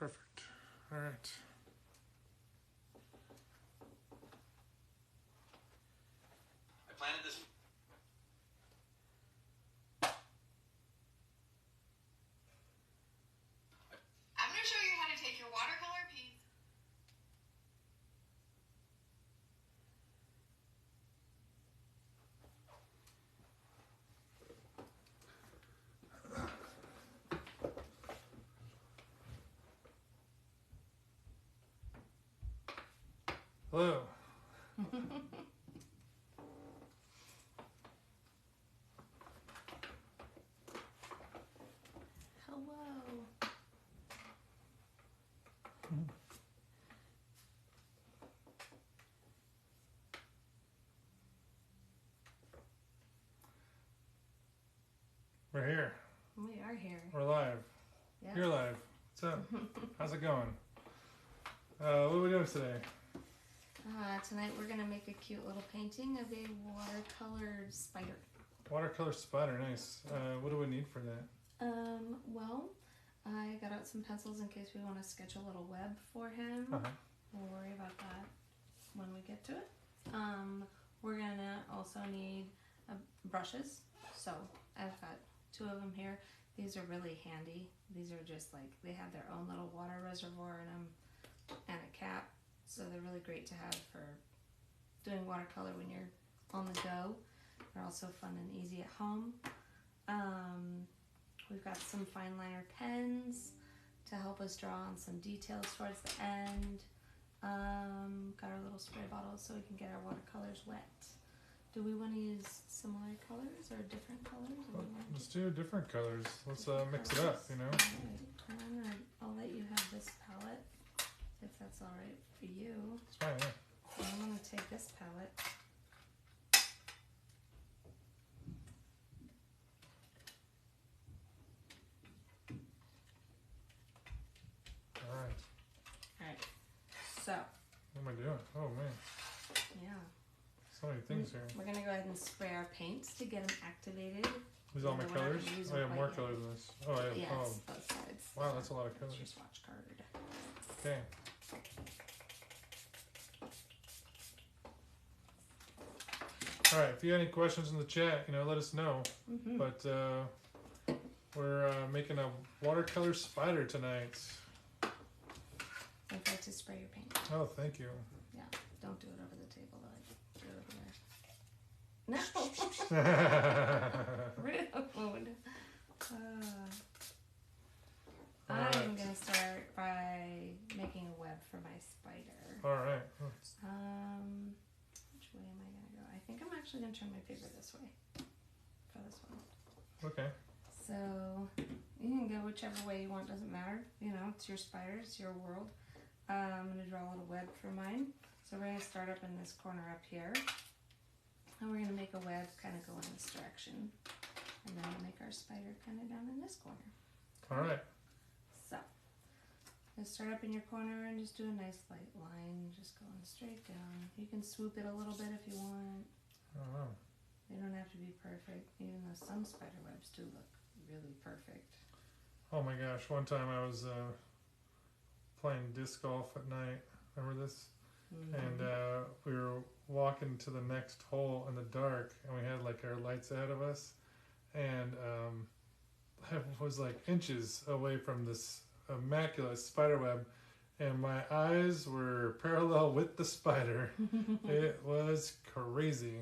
Perfect. All right. I planted this. I'm going to show you how to take your watercolor piece. Hello. Hello. We're here. We are here. We're live. Yes. You're live. What's up? How's it going? What are we doing today? Tonight we're going to make a cute little painting of a watercolored spider. Watercolor spider, nice. What do we need for that? Well, I got out some pencils in case we want to sketch a little web for him. We'll worry about that when we get to it. We're going to also need brushes. So I've got 2 of them here. These are really handy. These are just like, they have their own little water reservoir in them and a cap. So they're really great to have for doing watercolor when you're on the go. They're also fun and easy at home. We've got some fine liner pens to help us draw on some details towards the end. Got our little spray bottles so we can get our watercolors wet. Do we want to use similar colors or different colors? Or Let's do different colors. Let's mix it up, you know. Alright, I'll let you have this palette, if that's alright for you. It's fine, yeah. So I'm going to take this palette. Alright. Alright, so, What am I doing? Oh man, yeah. so many things here. We're going to go ahead and spray our paints to get them activated. These all my We're not colors? gonna use Oh, I them have more quite yet. colors than this. Oh, I have, Yes, oh. both sides. Wow, that's a lot of That's your colors. swatch card. Okay. Alright, if you have any questions in the chat, you know, let us know. But we're making a watercolor spider tonight. Don't forget to spray your paint. Oh, thank you. Yeah, don't do it over the table though. Do it over there. No! Rude. I'm going to start by making a web for my spider. Alright. Which way am I going to go? I think I'm actually going to turn my paper this way for this one. Okay. So you can go whichever way you want, doesn't matter. You know, it's your spider, it's your world. I'm going to draw a little web for mine. So we're going to start up in this corner up here. And we're going to make a web kind of go in this direction. And then we'll make our spider kind of down in this corner. Alright. So, just start up in your corner and just do a nice light line, just going straight down. You can swoop it a little bit if you want. Oh, wow. They don't have to be perfect, even though some spider webs do look really perfect. Oh my gosh, one time I was playing disc golf at night. Remember this? And we were walking to the next hole in the dark, and we had like our lights ahead of us, and I was like inches away from this immaculate spider web, and my eyes were parallel with the spider. It was crazy.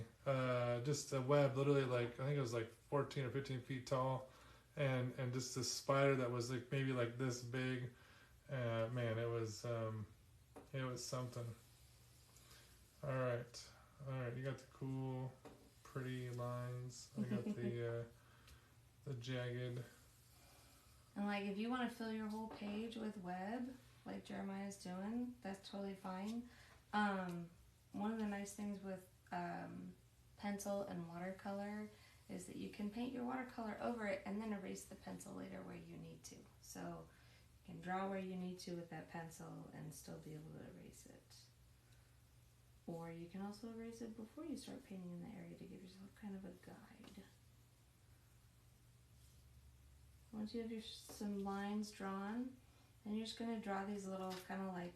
Just a web, literally like, I think it was like 14 or 15 feet tall, and just this spider that was like maybe like this big. Man, it was something. All right, you got the cool, pretty lines. I got the jagged. And like, if you want to fill your whole page with web, like Jeremiah's doing, that's totally fine. One of the nice things with pencil and watercolor is that you can paint your watercolor over it and then erase the pencil later where you need to. So you can draw where you need to with that pencil and still be able to erase it. Or you can also erase it before you start painting in the area to give yourself kind of a guide. Once you have some lines drawn, And you're just going to draw these little kind of like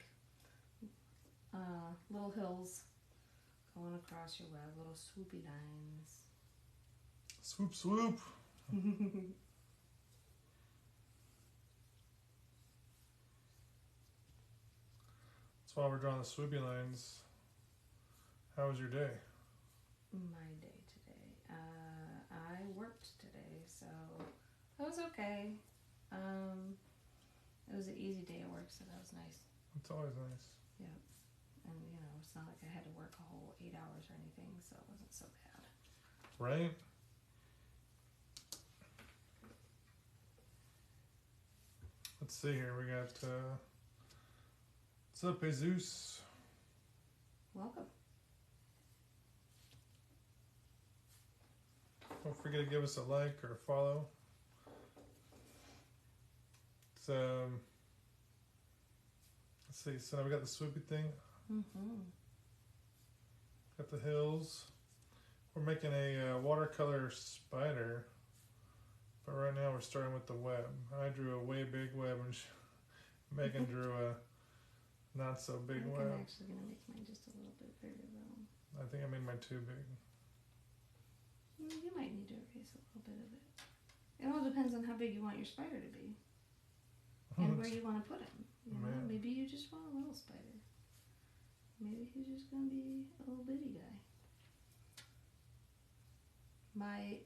little hills going across your web, little swoopy lines. Swoop, swoop. So while we're drawing the swoopy lines, how was your day? My day today. I worked today, so that was okay. It was an easy day at work, so that was nice. It's always nice. Yeah. And, you know, it's not like I had to work a whole 8 hours or anything, so it wasn't so bad. Right? Let's see here. We got, what's up, Jesus? Welcome. Don't forget to give us a like or a follow. It's, let's see. So now we got the swoopy thing. Mm-hmm. Got the hills. We're making a watercolor spider. But right now we're starting with the web. I drew a way big web and Megan drew a not so big I'm web. actually going to make mine just a little bit bigger though. I think I made mine too big. You might need to erase a little bit of it. It all depends on how big you want your spider to be. And where you want to put him. You know, Man. maybe you just want a little spider. Maybe he's just going to be a little bitty guy. My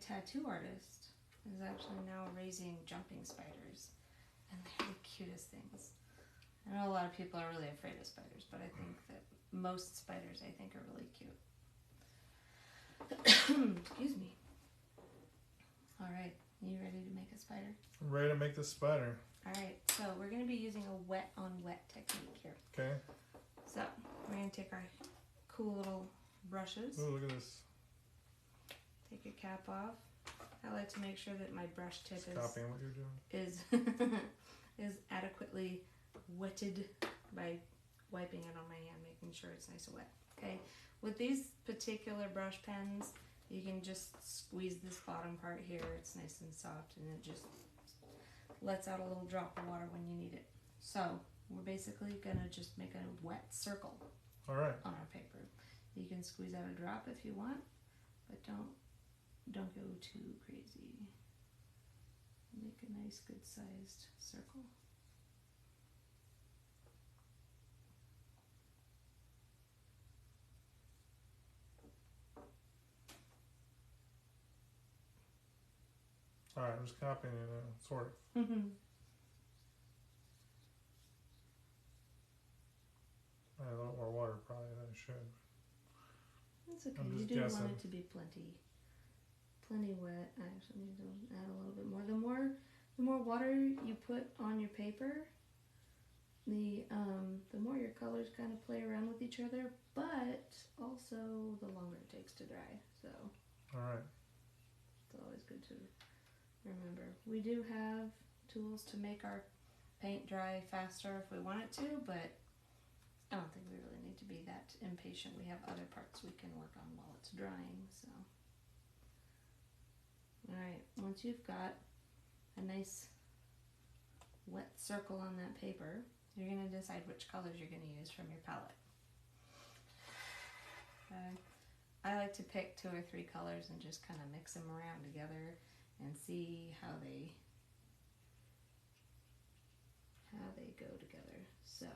tattoo artist is actually now raising jumping spiders, and they're the cutest things. I know a lot of people are really afraid of spiders, but I think that most spiders I think are really cute. Excuse me. All right, you ready to make a spider? I'm ready to make this spider. All right, so we're going to be using a wet on wet technique here. Okay. So we're going to take our cool little brushes. Oh, look at this. Take your cap off. I like to make sure that my brush tip Just copying what you're doing. is adequately wetted by wiping it on my hand, making sure it's nice and wet. Okay, with these particular brush pens, you can just squeeze this bottom part here. It's nice and soft, and it just lets out a little drop of water when you need it. So we're basically gonna just make a wet circle. All right. On our paper. You can squeeze out a drop if you want, but don't go too crazy. Make a nice good sized circle. All right, I'm just copying it now, sort of. I had a little more water probably than I should. That's okay. I'm You just do guessing. want it to be plenty wet. I actually need to add a little bit more. The more water you put on your paper, the more your colors kind of play around with each other, but also the longer it takes to dry. So All right. it's always good to remember. We do have tools to make our paint dry faster if we want it to, but I don't think we really need to be that impatient. We have other parts we can work on while it's drying, so. Alright, once you've got a nice wet circle on that paper, you're going to decide which colors you're going to use from your palette. Okay. I like to pick 2 or 3 colors and just kind of mix them around together and see how they go together. So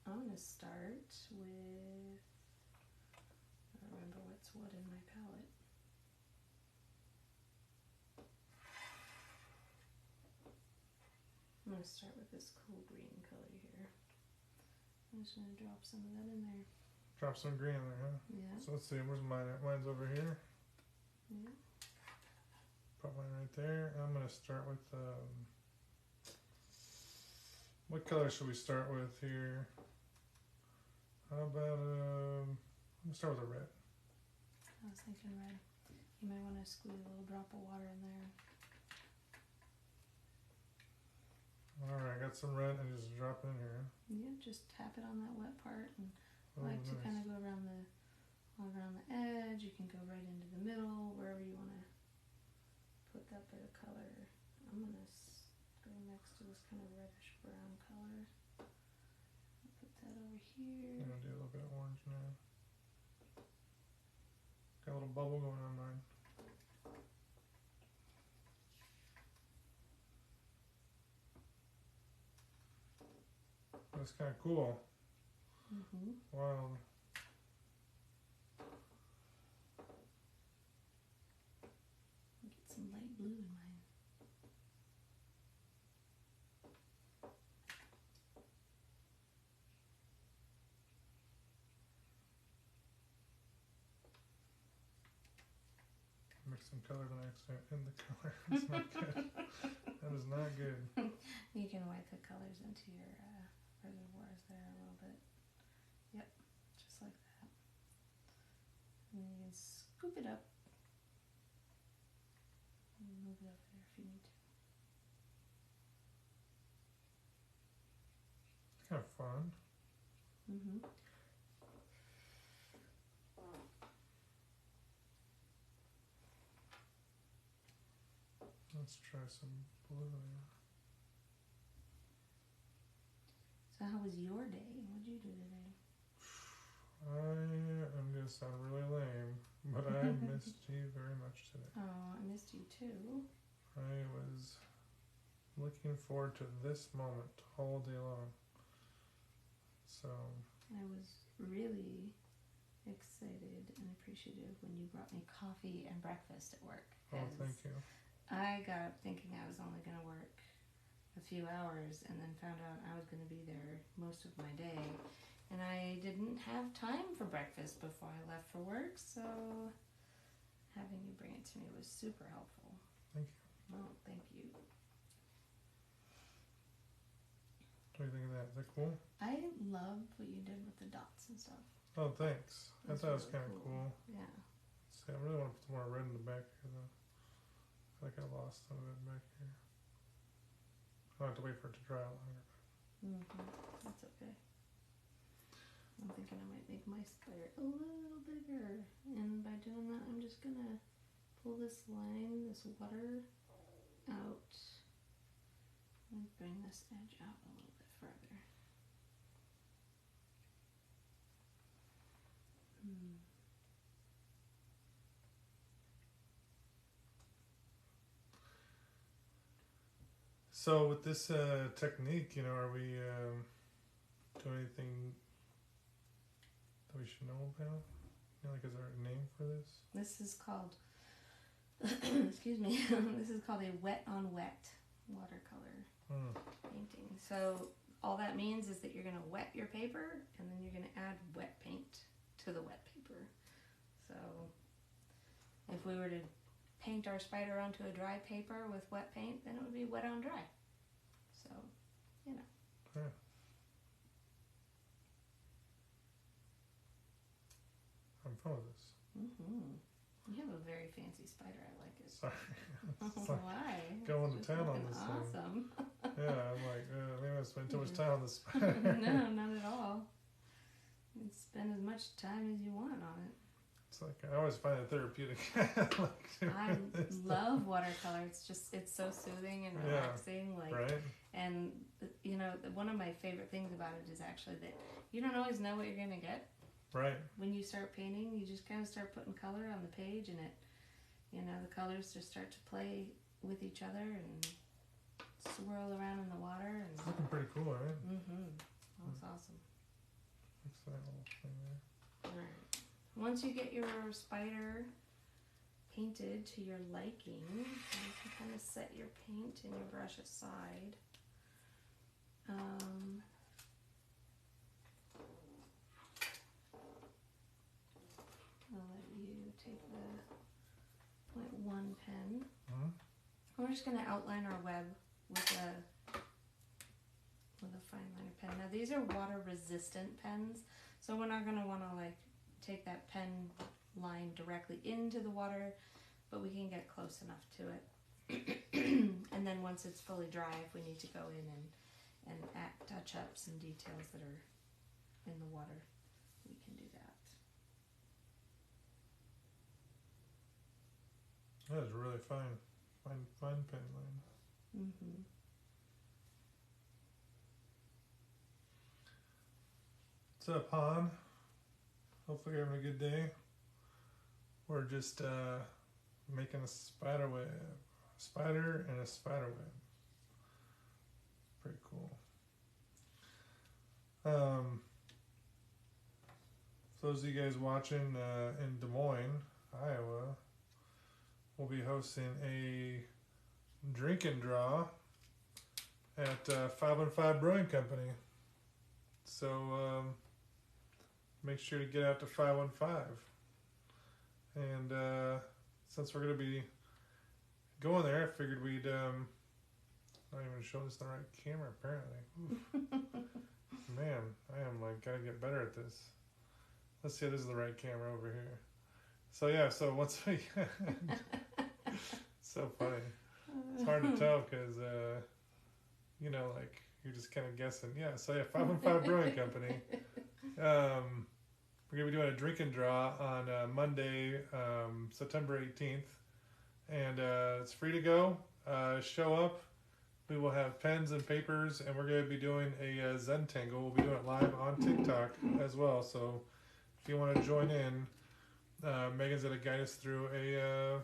I'm going to start with, I don't remember what's what in my palette. I'm going to start with this cool green color here. I'm just going to drop some of that in there. Drop some green in there, huh? Yeah. So let's see, where's mine at? Mine's over here. Yeah. Put mine right there. I'm going to start with, what color should we start with here? How about, I'm going to start with a red. I was thinking red. You might want to squeeze a little drop of water in there. Alright, I got some red and just drop it in here. Yeah, just tap it on that wet part, and Oh, I like to nice. kind of go around the edge. You can go right into the middle, wherever you want to put that bit of color. I'm gonna go next to this kind of reddish brown color. I'll put that over here. I'm gonna do a little bit of orange now. Got a little bubble going on mine. That's kind of cool. Wild. Get some light blue in mine. Mix some color the next time in the color. That's not good. That is not good. You can wipe the colors into your reservoirs there a little bit. Yep, just like that. And then you can scoop it up and move it over there if you need to. It's kind of fun. Let's try some blue. So how was your day? What did you do today? I'm gonna sound really lame, but I missed you very much today. Oh, I missed you too. I was looking forward to this moment all day long. So I was really excited and appreciative when you brought me coffee and breakfast at work. oh, thank you. I got up thinking I was only going to work a few hours and then found out I was going to be there most of my day. And I didn't have time for breakfast before I left for work, so having you bring it to me was super helpful. Thank you. Oh, thank you. What do you think of that? Is that cool? I loved what you did with the dots and stuff. Oh, thanks. I That's thought it was really kind of cool. Yeah. See, I really want to put some more red in the back here, though. I feel like I lost some of it back here. I'll have to wait for it to dry out longer. That's okay. I'm thinking I might make my spider a little bigger. And by doing that, I'm just going to pull this line, this water, out. And bring this edge out a little bit further. So with this technique, are we doing anything that we should know about? Is there a name for this? This is called, excuse me, this is called a wet on wet watercolor painting. So all that means is that you're going to wet your paper and then you're going to add wet paint to the wet paper. So if we were to paint our spider onto a dry paper with wet paint, then it would be wet on dry. So, Yeah. I'm fun with this. You have a very fancy spider. I like it. Sorry. Why? Going to It's town on looking this awesome. thing. Yeah, I'm like, maybe I spent too much time on this spider. No, not at all. You can spend as much time as you want on it. It's like, I always find it therapeutic. I love watercolor. It's so soothing and relaxing. Right? And one of my favorite things about it is actually that you don't always know what you're gonna get. Right. When you start painting, you just kind of start putting color on the page, and the colors just start to play with each other and swirl around in the water. And It's looking pretty cool, right? That's awesome. Looks that little thing there. All right. Once you get your spider painted to your liking, you can kind of set your paint and your brush aside. I'll let you take the 0.1 pen. We're just going to outline our web with a fine liner pen. Now these are water resistant pens, so we're not going to want to take that pen line directly into the water, but we can get close enough to it. And then once it's fully dry, if we need to go in and touch up some details that are in the water, we can do that. That is really fine. Fine pen line. Mm-hmm. What's up, Han? Hopefully you're having a good day. We're just making a spider web. Spider and a spider web. Pretty cool. For those of you guys watching in Des Moines, Iowa, we'll be hosting a drink and draw at 515 Brewing Company. So make sure to get out to 515. And since we're going to be going there, I figured we'd not even show this in the right camera apparently. Man, I am like gotta get better at this. Let's see if this is the right camera over here. So yeah, so once we so funny. It's hard to tell because you know, like you're just kind of guessing. Yeah, so yeah, 515 Brewing Company. We're gonna be doing a drink and draw on Monday, September 18th, and it's free to go. Show up. We will have pens and papers, and we're going to be doing a Zentangle. We'll be doing it live on TikTok as well. So if you want to join in, Megan's going to guide us through a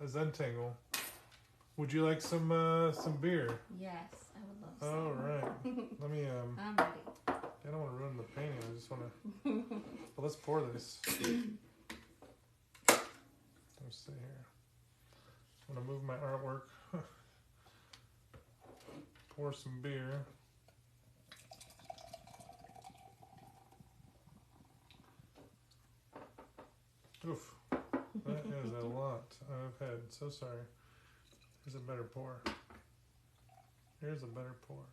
Zentangle. Would you like some beer? Yes, I would love some. All right. Let me. I'm ready. I don't want to ruin the painting. I just want to. Well, let's pour this. Let's see here. I'm going to move my artwork. Pour some beer. Oof. That is a lot I've had. So sorry. Here's a better pour. Here's a better pour.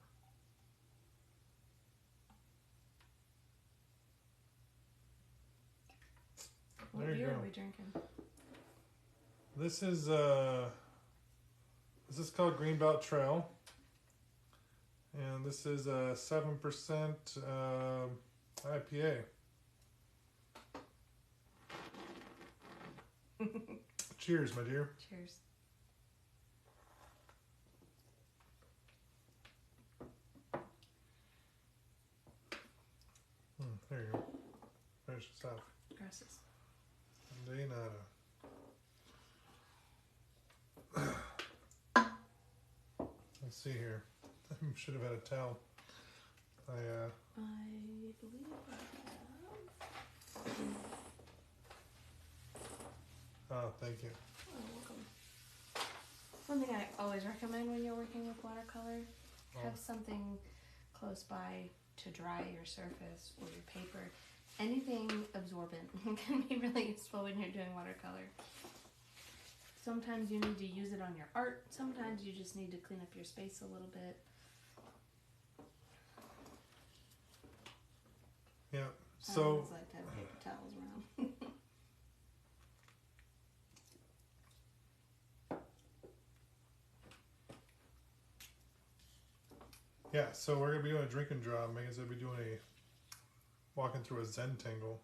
What There you beer go. are we drinking? This is called Greenbelt Trail. And this is a 7% IPA. Cheers, my dear. Cheers. There you go. Finish this off. Grasses. De nada. Let's see here. I should have had a towel. I believe I have. Oh, thank you. Oh, welcome. One thing I always recommend when you're working with watercolor, have something close by to dry your surface or your paper. Anything absorbent can be really useful when you're doing watercolor. Sometimes you need to use it on your art. Sometimes you just need to clean up your space a little bit. Yeah. I So always like to have paper towels around. yeah, so we're gonna be doing a drink and draw. Megan's gonna be doing walking through a Zentangle.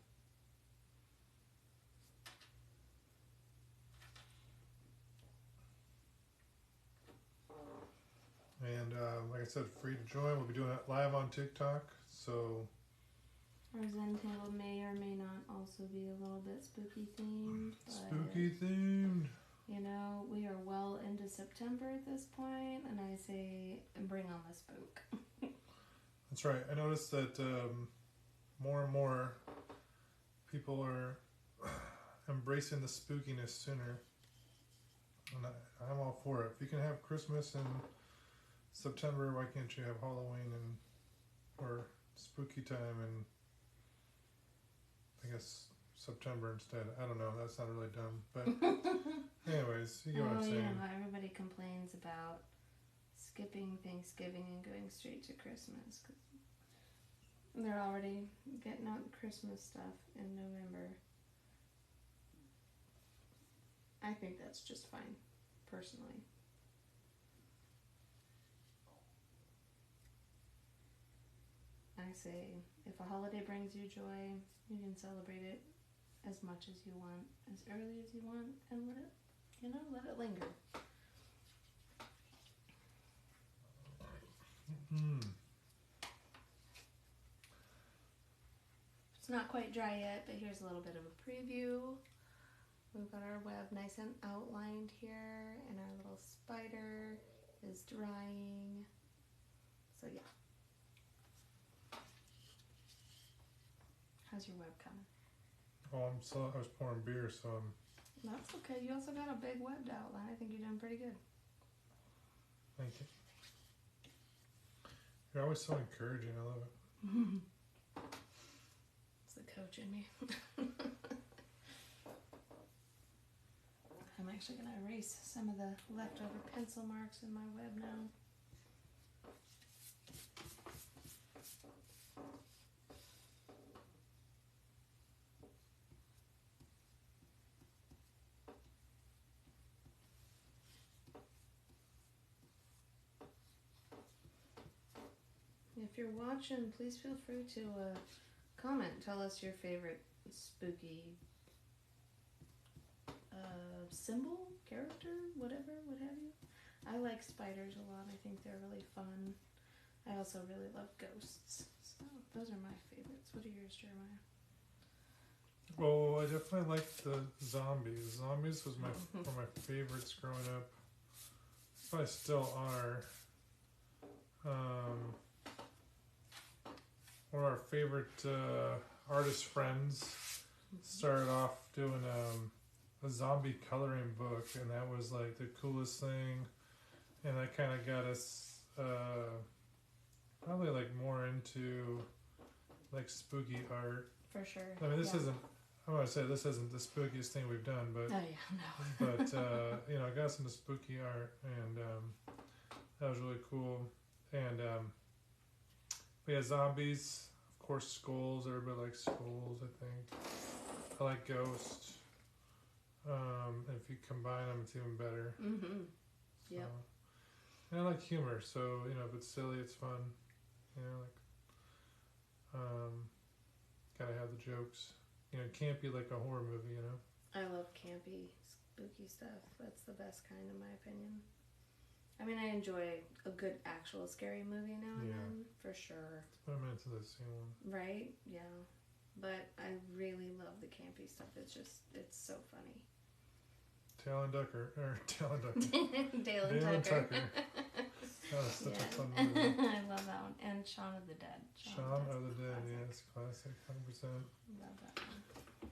And like I said, free to join. We'll be doing it live on TikTok. So Our Zentangle may or may not also be a little bit spooky themed. spooky themed. You know, we are well into September at this point, and I say, bring on the spook. That's right. I noticed that more and more people are embracing the spookiness sooner. And I'm all for it. If you can have Christmas in September, why can't you have Halloween or spooky time in, I guess, September instead? I don't know. That's not really dumb. But anyways, you get what I'm saying. You know how everybody complains about skipping Thanksgiving and going straight to Christmas. 'Cause they're already getting out the Christmas stuff in November. I think that's just fine, personally. I say, if a holiday brings you joy, you can celebrate it as much as you want, as early as you want, and let it linger. It's not quite dry yet, but here's a little bit of a preview. We've got our web nice and outlined here, and our little spider is drying. So yeah. How's your web coming? Oh, I was pouring beer, so That's okay. You also got a big web to outline. I think you're doing pretty good. thank you. You're always so encouraging. I love it. It's the coach in me. I'm actually going to erase some of the leftover pencil marks in my web now. If you're watching, please feel free to comment. Tell us your favorite spooky symbol, character, whatever, what have you. I like spiders a lot. I think they're really fun. I also really love ghosts. So those are my favorites. What are yours, Jeremiah? Well, I definitely liked the zombies. Zombies was one of my favorites growing up. Probably still are. One of our favorite artist friends started off doing a zombie coloring book, and that was like the coolest thing. And that kind of got us probably like more into like spooky art. For sure. I mean, this isn't the spookiest thing we've done, but Oh yeah, no. but you know, it got us into spooky art, and that was really cool. And we had zombies, of course, skulls. Everybody likes skulls, I think. I like ghosts. If you combine them, it's even better. Yep. So, and I like humor, so you know, if it's silly, it's fun. You know, like gotta have the jokes. You know, it can't be like a horror movie. You know. I love campy, spooky stuff. That's the best kind, in my opinion. I mean, I enjoy a good actual scary movie now and then, for sure. I'm into the same one. Right? Yeah. But I really love the campy stuff. It's so funny. Dale and Tucker. Dale and Tucker. That was such a fun Yeah. movie. I love that one. And Shaun of the Dead. Shaun of the Dead, yes, classic, 100%. Love that one.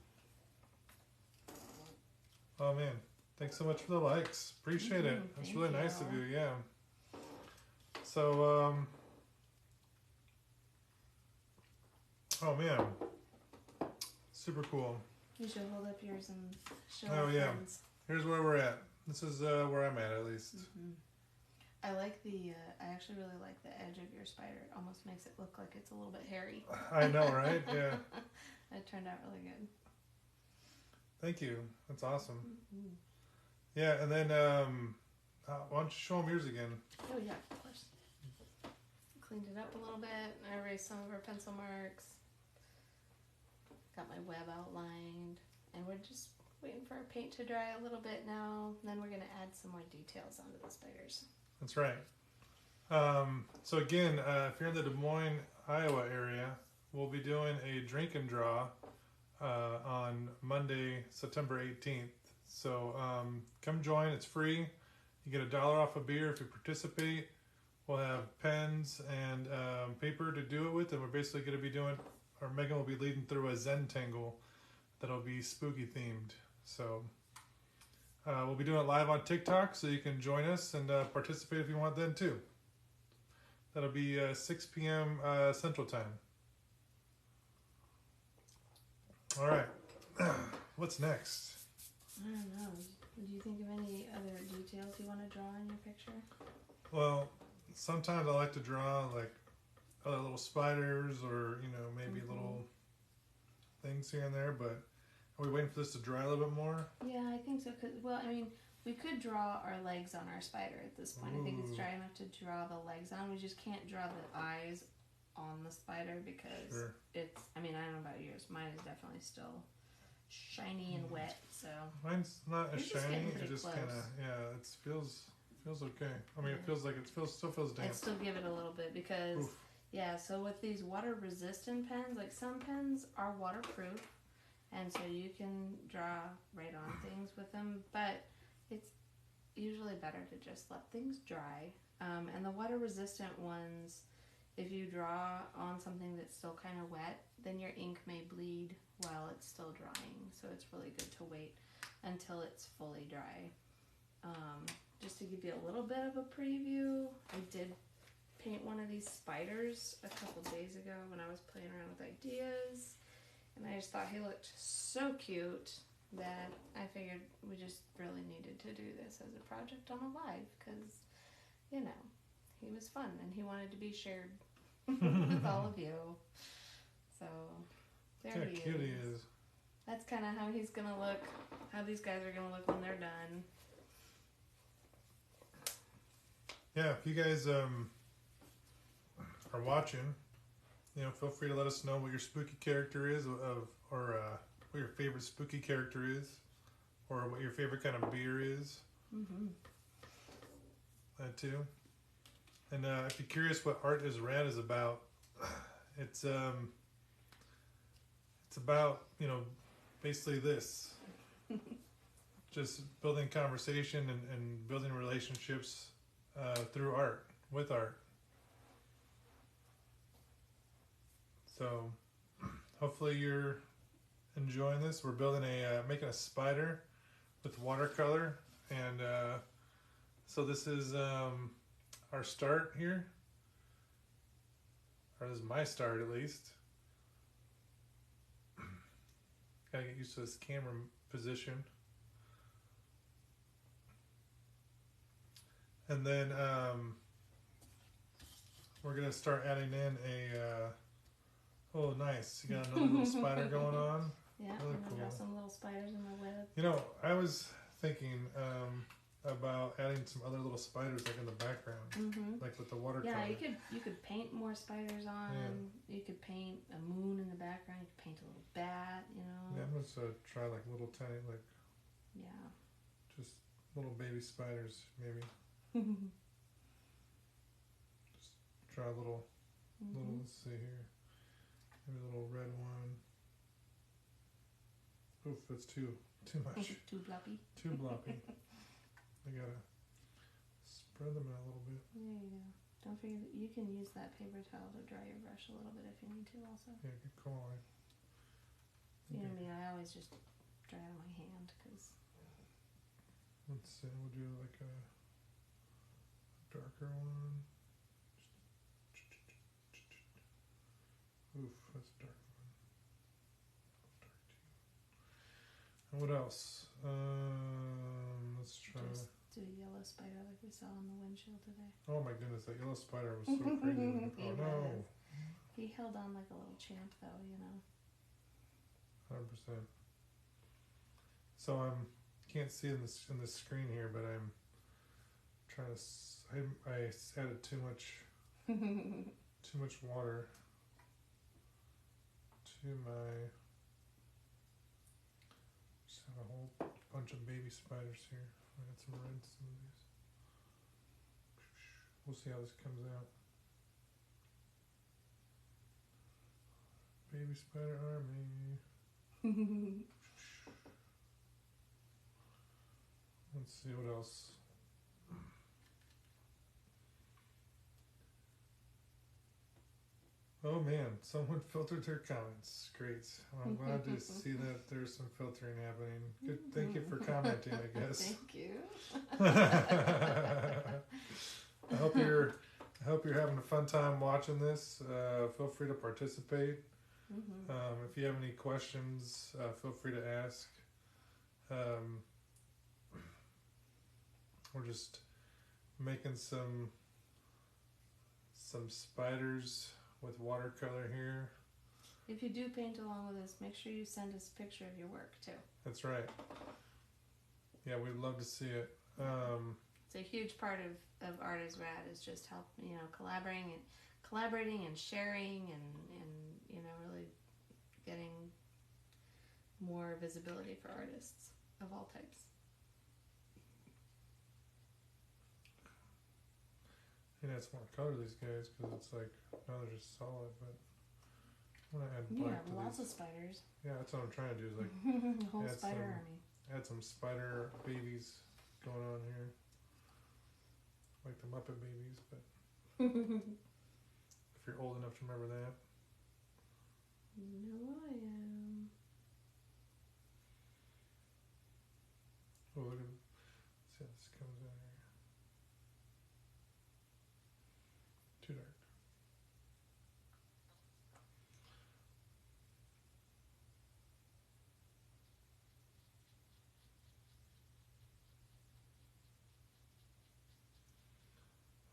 Oh man, thanks so much for the likes. Appreciate it. That's Thank really nice you. of you, yeah. So, oh man, super cool. You should hold up yours and show Oh, our yeah. friends. Here's where we're at. This is where I'm at least. I like I actually really like the edge of your spider. It almost makes it look like it's a little bit hairy. I know, right? Yeah. It turned out really good. Thank you. That's awesome. Yeah, and then why don't you show them yours again? Oh yeah, of course. Cleaned it up a little bit. I erased some of our pencil marks. Got my web outlined. And we're just waiting for our paint to dry a little bit now. And then we're going to add some more details onto the spiders. That's right. So again, if you're in the Des Moines, Iowa area, we'll be doing a drink and draw on Monday, September 18th. So come join. It's free. You get $1 off a beer if you participate. We'll have pens and paper to do it with, and we're basically going to be doing, or Megan will be leading through a Zentangle that'll be spooky themed. So we'll be doing it live on TikTok, so you can join us and participate if you want then too. That'll be 6 p.m. Central Time. All right. What's next? I don't know. Do you think of any other details you want to draw in your picture? Well, sometimes I like to draw like other little spiders or, you know, maybe little things here and there, but are we waiting for this to dry a little bit more? Yeah, I think so. Well, I mean, we could draw our legs on our spider at this point. I think it's dry enough to draw the legs on. We just can't draw the eyes on the spider because it's, I mean, I don't know about yours. Mine is definitely still shiny and wet, so. Mine's not as You're just shiny. getting It pretty just close. kind of, yeah, it feels Feels okay. I mean, it feels like still feels damp. I'd still give it a little bit because, Oof. yeah, so with these water resistant pens, like some pens are waterproof and so you can draw right on things with them, but it's usually better to just let things dry. And the water resistant ones, if you draw on something that's still kind of wet, then your ink may bleed while it's still drying. So it's really good to wait until it's fully dry. Just to give you a little bit of a preview, I did paint one of these spiders a couple days ago when I was playing around with ideas, and I just thought he looked so cute that I figured we just really needed to do this as a project on a live because, you know, he was fun and he wanted to be shared with all of you. So there he cute he is. That's kind of how he's gonna look, how these guys are gonna look when they're done. Yeah, if you guys are watching, you know, feel free to let us know what your spooky character is, or what your favorite spooky character is, or what your favorite kind of beer is. Mm-hmm. That too. And if you're curious what Art Is Rad is about, it's about, you know, basically this. Just building conversation and building relationships through art, with art. So hopefully you're enjoying this. We're building making a spider with watercolor, and so this is our start here, or this is my start at least. Gotta get used to this camera position. And then we're gonna start adding in oh nice, you got another little spider going on. Yeah, Really I'm gonna cool. draw some little spiders in my web. You know, I was thinking about adding some other little spiders like in the background, like with the watercolor. Yeah, you could paint more spiders on. Yeah. You could paint a moon in the background. You could paint a little bat. You know. Yeah, I'm gonna try like little tiny Yeah. Just little baby spiders maybe. Just try a little. Let's see here. Maybe a little red one. Oof, that's too much. Too bloppy. Too bloppy. I gotta spread them out a little bit. There you go. Don't forget that you can use that paper towel to dry your brush a little bit if you need to also. Yeah, good call. You know what I mean? I always just dry it on my hand because... Let's see, we'll do like a darker one. Oof, that's a dark one. Dark too. And what else? Let's try. Just do a yellow spider like we saw on the windshield today. Oh my goodness, that yellow spider was so crazy. He Oh no. was. He held on like a little champ though, you know. 100%. So can't see in this screen here, but I'm trying to. I added too much water to my. Just have a whole bunch of baby spiders here. I got some reds in these. We'll see how this comes out. Baby spider army. Let's see what else. Oh man, someone filtered their comments. Great. I'm glad to see that there's some filtering happening. Good. Thank you for commenting, I guess. Thank you. I hope you're having a fun time watching this. Feel free to participate. If you have any questions, feel free to ask. We're just making some spiders with watercolor here. If you do paint along with us, make sure you send us a picture of your work too. That's right. Yeah, we'd love to see it. It's a huge part of Art Is Rad is just help, collaborating and sharing and really getting more visibility for artists of all types. You can add some more color to these guys because it's like now they're just solid. But I want to add Yeah, black to lots these. of spiders. Yeah, that's what I'm trying to do. Is like Whole add spider some- army. add some spider babies going on here, like the Muppet babies. But if you're old enough to remember that. No, I am. Oh, look at. See how this comes out here. Too dark.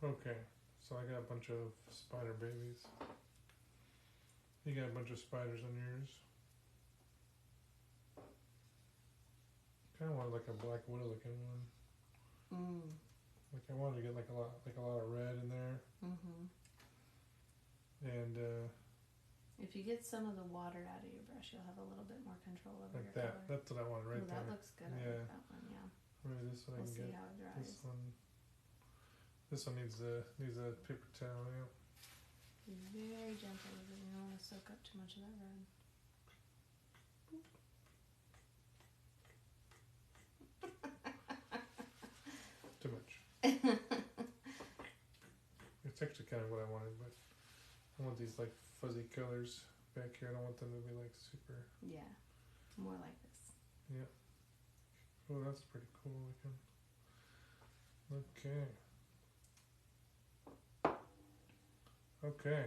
Okay, so I got a bunch of spider babies. You got a bunch of spiders on yours. Kind of wanted like a black widow looking one. Mm. Like I wanted to get like a lot of red in there, Mm-hmm. and If you get some of the water out of your brush, you'll have a little bit more control over like your that. color. That's what I wanted right Ooh, that there. looks good. I Yeah. like that one. Yeah. Maybe this one I We'll can see get. how it dries. This one. This one needs a paper towel. Yeah. Be very gentle with it. You don't want to soak up too much of that red. Too much. It's actually kind of what I wanted, but I want these like fuzzy colors back here. I don't want them to be like super. Yeah, more like this. Yeah. Oh, that's pretty cool looking. Okay. Okay.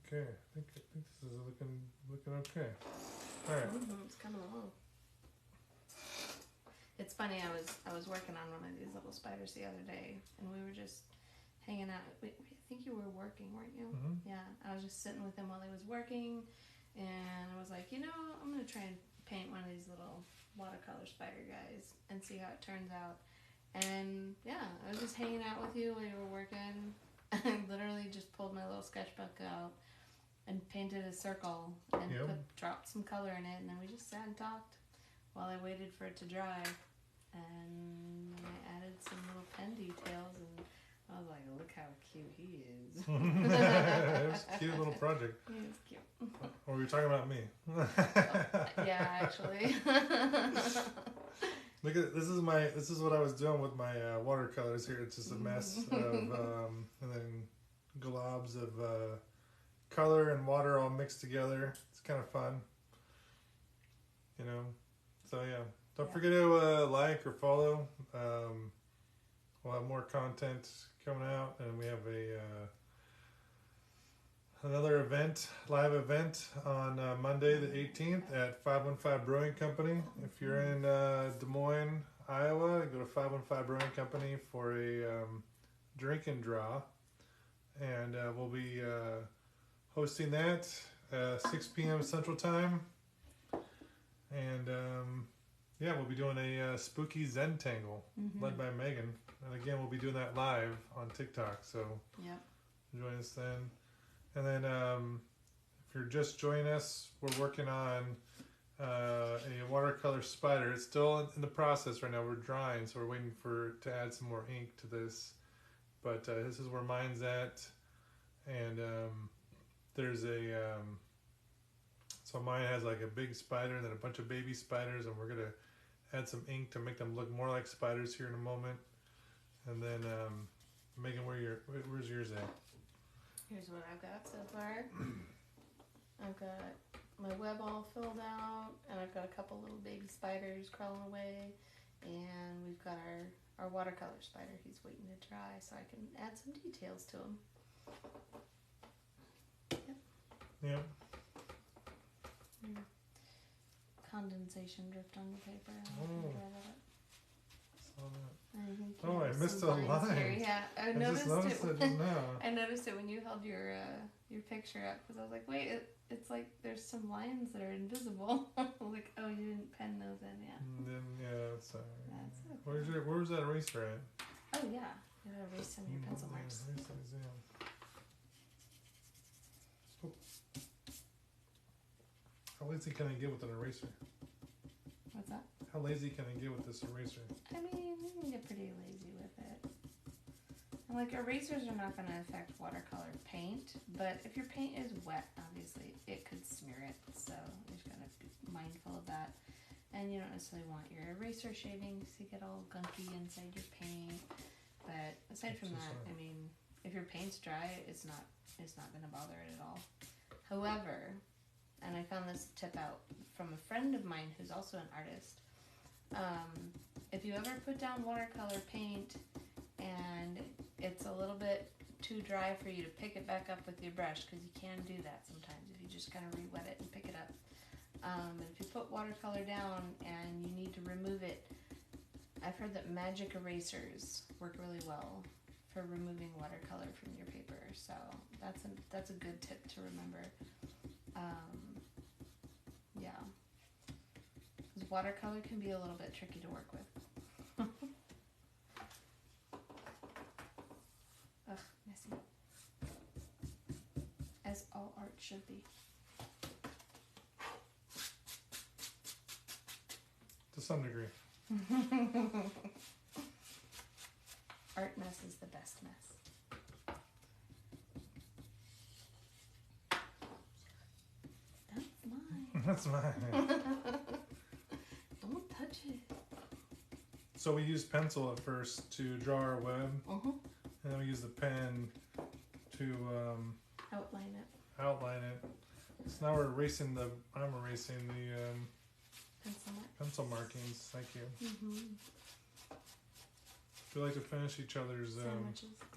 Okay. I think this is looking okay. All right. Mm-hmm, it's coming along. It's funny. I was working on one of these little spiders the other day, and we were just hanging out. I think you were working, weren't you? Mm-hmm. Yeah. I was just sitting with him while he was working, and I was like, I'm gonna try and paint one of these little watercolor spider guys and see how it turns out. And yeah, I was just hanging out with you while you were working. I literally just pulled my little sketchbook out and painted a circle and Yep. dropped some color in it, and then we just sat and talked while I waited for it to dry. And I added some little pen details, and I was like, look how cute he is. It was a cute little project. He is cute. Or were you talking about me? Yeah, actually. Look at this is what I was doing with my watercolors here. It's just a mess of and then globs of color and water all mixed together. It's kind of fun, So yeah, don't forget to like or follow. We'll have more content coming out, and we have another live event on Monday the 18th at 515 Brewing Company. If you're in Des Moines, Iowa, go to 515 Brewing Company for a drink and draw, and we'll be hosting that 6 p.m. Central Time, and we'll be doing a spooky Zen tangle led by Megan, and again we'll be doing that live on TikTok, so Yep. join us then. And then if you're just joining us, we're working on a watercolor spider. It's still in the process right now. We're drying, so we're waiting to add some more ink to this. But this is where mine's at. And there's so mine has like a big spider and then a bunch of baby spiders, and we're going to add some ink to make them look more like spiders here in a moment. And then Megan, where's yours at? Here's what I've got so far. I've got my web all filled out, and I've got a couple little baby spiders crawling away, and we've got our watercolor spider. He's waiting to dry so I can add some details to him. Yep. Yeah. Condensation dripped on the paper. Oh. Dry that. Saw that. I think Oh, I there's missed some a lines line. here. Yeah, I I noticed just noticed it just now. I noticed it when you held your picture up, because I was like, wait, it's like there's some lines that are invisible. Like, oh, you didn't pen those in yet. And then sorry. That's okay. Where was that eraser at? Oh yeah, you gotta erase some of your pencil marks. Erase these, yeah. Oh. How lazy can I get with an eraser? What's that? How lazy can I get with this eraser? I mean, you can get pretty lazy with it. Like erasers are not going to affect watercolor paint, but if your paint is wet, obviously it could smear it. So you just gotta be mindful of that. And you don't necessarily want your eraser shavings to get all gunky inside your paint. But aside from that, I mean, if your paint's dry, it's not going to bother it at all. However, and I found this tip out from a friend of mine who's also an artist. If you ever put down watercolor paint and it's a little bit too dry for you to pick it back up with your brush, because you can do that sometimes if you just kind of re-wet it and pick it up. And if you put watercolor down and you need to remove it, I've heard that magic erasers work really well for removing watercolor from your paper. So that's a good tip to remember. Yeah, because watercolor can be a little bit tricky to work with. Ugh, messy. As all art should be. To some degree. Art mess is the best mess. That's mine. That's mine. Don't touch it. So we used pencil at first to draw our web, and then we used the pen to Outline it. outline it. So now I'm erasing the Pencil mark. pencil markings. Thank you. Mm-hmm. We like to finish each other's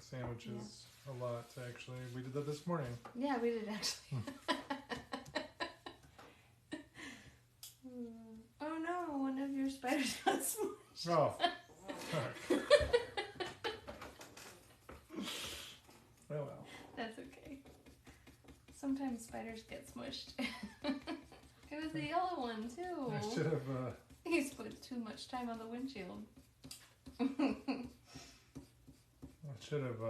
Sandwiches. a lot, actually. We did that this morning. Yeah, we did actually. Oh no, one of your spiders got smushed. Oh. Well. That's okay. Sometimes spiders get smushed. It was the yellow one too. I should have. He spent too much time on the windshield. I should have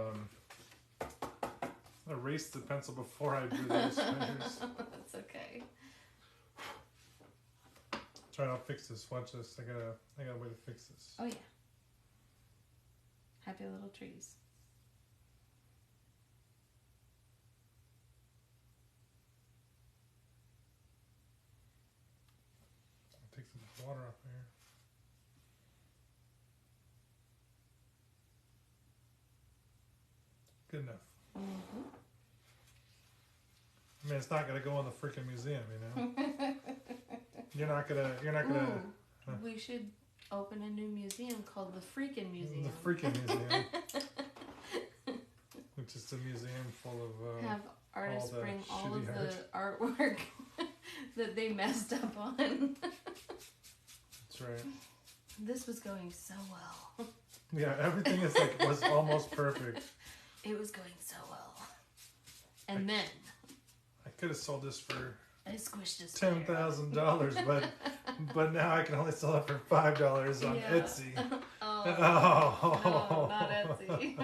erased the pencil before I drew those spiders. That's okay. Try to fix this. Watch this. I got a way to fix this. Oh yeah. Happy little trees. I'll take some water off here. Good enough. Mm-hmm. I mean, it's not gonna go in the freaking museum, you know. You're not gonna. Ooh, we should open a new museum called the Freakin' Museum. The freaking museum. Which is a museum full of. Have artists all the bring all shitty of the artwork that they messed up on. That's right. This was going so well. Yeah, everything was almost perfect. It was going so well. And then I could have sold this for I squished a spider. $10,000, but now I can only sell it for $5 on Yeah. Etsy. Oh, no, not Etsy.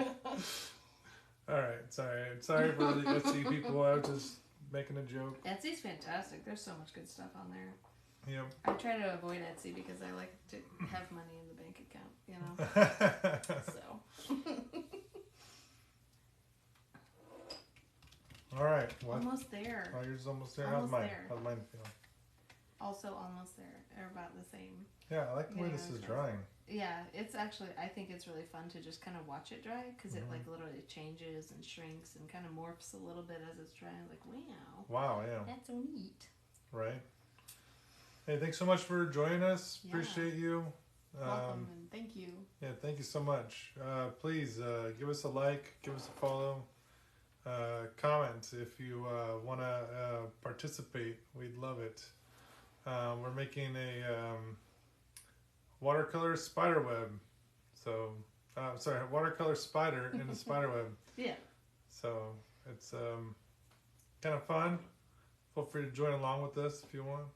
All right, sorry for the Etsy people. I was just making a joke. Etsy's fantastic. There's so much good stuff on there. Yep. I try to avoid Etsy because I like to have money in the bank account, you know. So. All right. What? Almost there. Oh, yours is almost there. Almost How's mine? there. How's mine feel? Also almost there. They're about the same. Yeah, I like the way Yeah, this is okay. drying. Yeah, it's actually, I think it's really fun to just kind of watch it dry because it like literally changes and shrinks and kind of morphs a little bit as it's drying. Like, wow. Wow, yeah. That's so neat. Right. Hey, thanks so much for joining us. Yeah. Appreciate you. Welcome and thank you. Yeah, thank you so much. Please give us a like, give us a follow, comment if you want to participate. We'd love it. We're making a watercolor spider web. So, watercolor spider in the spider web. Yeah. So it's kind of fun. Feel free to join along with us if you want.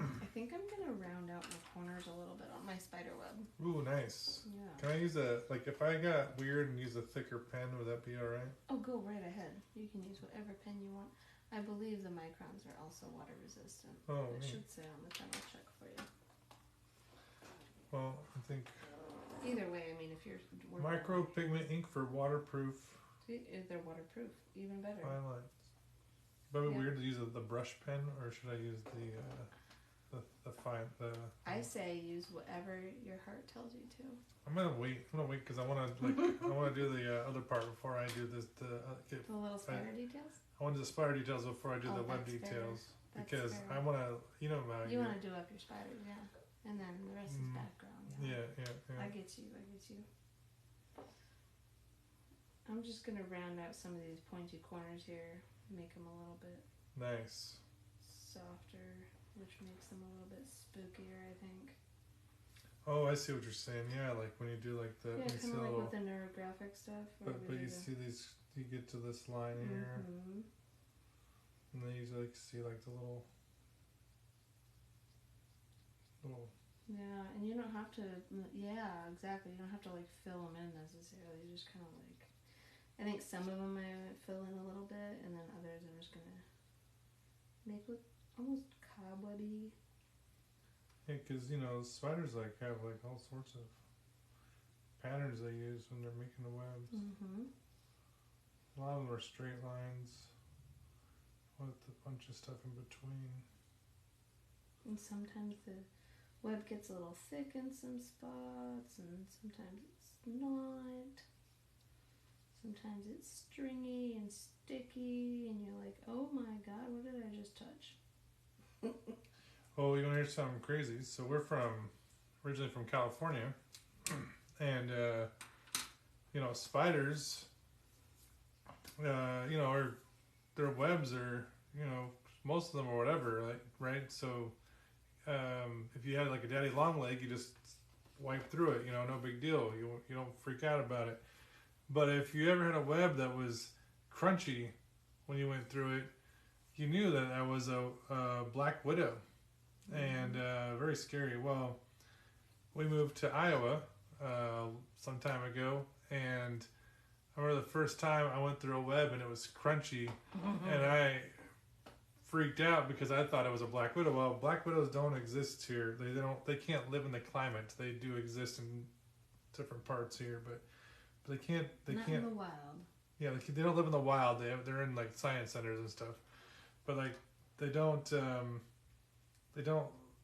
I think I'm going to round out my corners a little bit on my spider web. Ooh, nice. Yeah. Can I use if I got weird and use a thicker pen, would that be alright? Oh, go right ahead. You can use whatever pen you want. I believe the microns are also water resistant. Oh, It neat. should say on the pen. I'll check for you. Well, I think Either way, I mean, if you're working Micro pigment ink for waterproof they're waterproof, even better. highlights. But it'd be Yeah. weird to use the brush pen, or should I use the fine the? I say use whatever your heart tells you to. I'm gonna wait because I want to I want to do the other part before I do this. Get, The little spider details. I want to do the spider details before I do the web that's fair. details That's because fair. I want to you know about You want to do up your spiders, yeah, and then the rest is background. yeah. I get you. I'm just gonna round out some of these pointy corners here, make them a little bit Nice. softer, which makes them a little bit spookier, I think. Oh, I see what you're saying. Yeah, like when you do like the Yeah, you see kind of like little, with the neurographic stuff. where but we you do the- see these you get to this line here, Mhm. and then you like see like the little. Yeah, and you don't have to. Yeah, exactly. You don't have to like fill them in necessarily. You just kind of like. I think some of them I fill in a little bit, and then others I'm just gonna make look almost cobwebby. Yeah, because you know spiders like have like all sorts of patterns they use when they're making the webs. Mm-hmm. A lot of them are straight lines with a bunch of stuff in between. And sometimes the web gets a little thick in some spots, and sometimes it's not. Sometimes it's stringy and sticky, and you're like, oh my god, what did I just touch? Oh, you want to hear something crazy? So we're originally from California, and you know spiders, you know, their webs are, you know, most of them or whatever, like right. So if you had like a daddy long leg, you just wipe through it, you know, no big deal. You don't freak out about it. But if you ever had a web that was crunchy when you went through it, you knew that was a black widow, and very scary. Well, we moved to Iowa some time ago, and I remember the first time I went through a web and it was crunchy, and I freaked out because I thought it was a black widow. Well, black widows don't exist here. They can't live in the climate. They do exist in different parts here, but they can't. Not in the wild. Yeah, they don't live in the wild. They're in like science centers and stuff, but like they don't.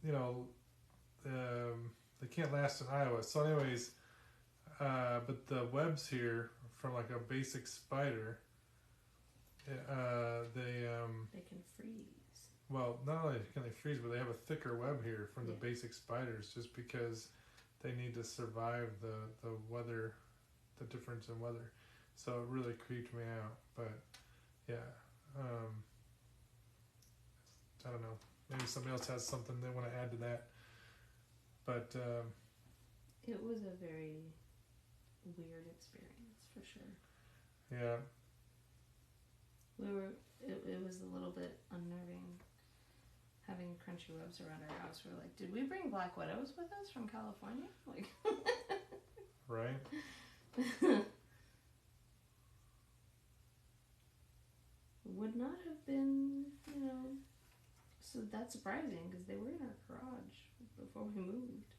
You know, they can't last in Iowa. So, anyways, but the webs here from like a basic spider, they can freeze. Well, not only can they freeze, but they have a thicker web here from the Yeah. basic spiders, just because they need to survive the weather, the difference in weather. So it really creeped me out. But yeah, I don't know. Maybe somebody else has something they want to add to that. But It was a very weird experience for sure. yeah, It was a little bit unnerving having crunchy webs around our house. We're like, did we bring black widows with us from California? Like, right. would not have been, so that's surprising because they were in our garage before we moved.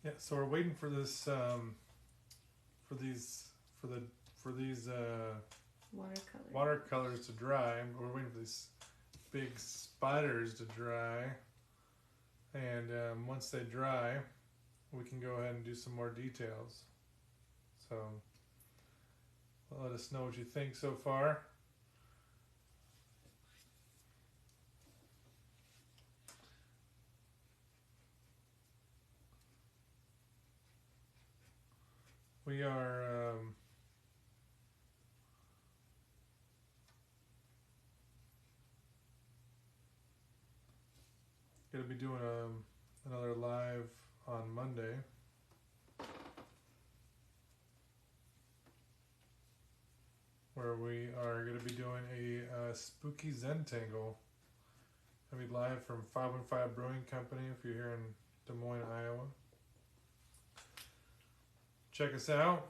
Yeah, so we're waiting for this, for these watercolors to dry. We're waiting for these big spiders to dry, and once they dry, we can go ahead and do some more details. So let us know what you think so far. We are going to be doing another live on Monday. Where we are going to be doing a spooky Zentangle. I'll be live from 515 Brewing Company if you're here in Des Moines, Iowa. Check us out.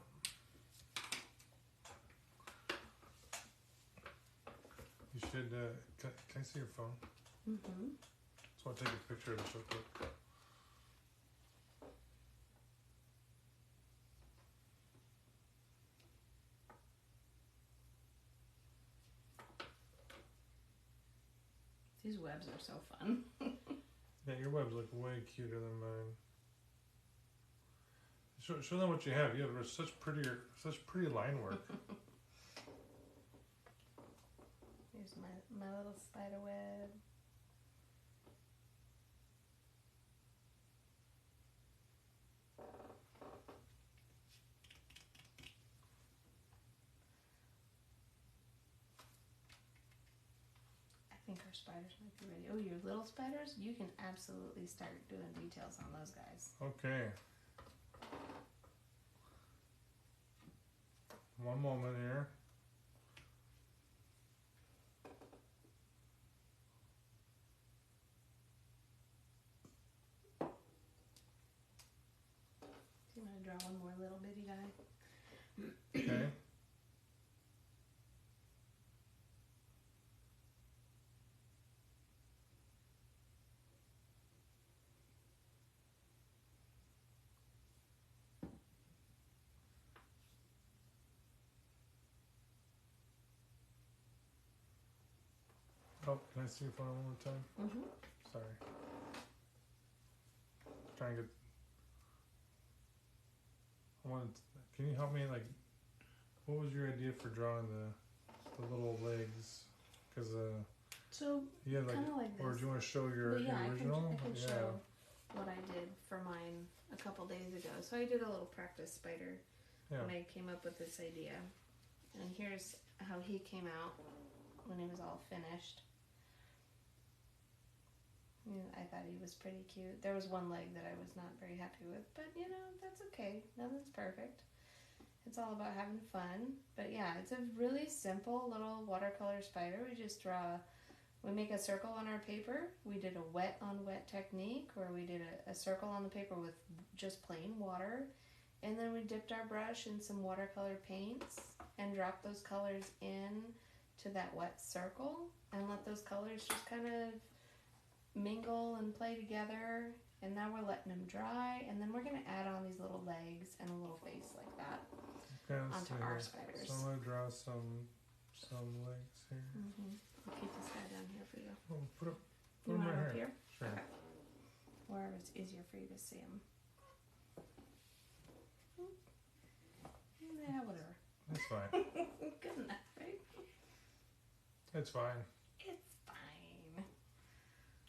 could, can I see your phone? Mm-hmm. Just want to take a picture of this real quick. These webs are so fun. Yeah, your webs look way cuter than mine. Show them what you have. You have such pretty line work. Here's my little spider web. I think our spiders might be ready. Oh, your little spiders? You can absolutely start doing details on those guys. Okay. One moment here. Do you want to draw one more little bitty guy? Okay. Oh, can I see your phone one more time? Mm-hmm. Sorry. Try and get. Can you help me? Like, what was your idea for drawing the little legs? Because So yeah, like, kind of like this. or do you want to show your Well, yeah, original? I can show what I did for mine a couple days ago. So I did a little practice spider when I came up with this idea. And here's how he came out when he was all finished. Yeah, I thought he was pretty cute. There was one leg that I was not very happy with, but you know, that's okay. Nothing's perfect. It's all about having fun. But yeah, it's a really simple little watercolor spider. We make a circle on our paper. We did a wet on wet technique where we did a circle on the paper with just plain water. And then we dipped our brush in some watercolor paints and dropped those colors in to that wet circle and let those colors just kind of mingle and play together. And now we're letting them dry, and then we're going to add on these little legs and a little face like that onto our spiders. So I'm going to draw some legs here. Mm-hmm. I'll keep this guy down here for you. Oh, put You him want right him up here? Sure. Okay. Wherever it's easier for you to see him. Yeah, whatever. It's fine. Good enough, right? It's fine. It's fine.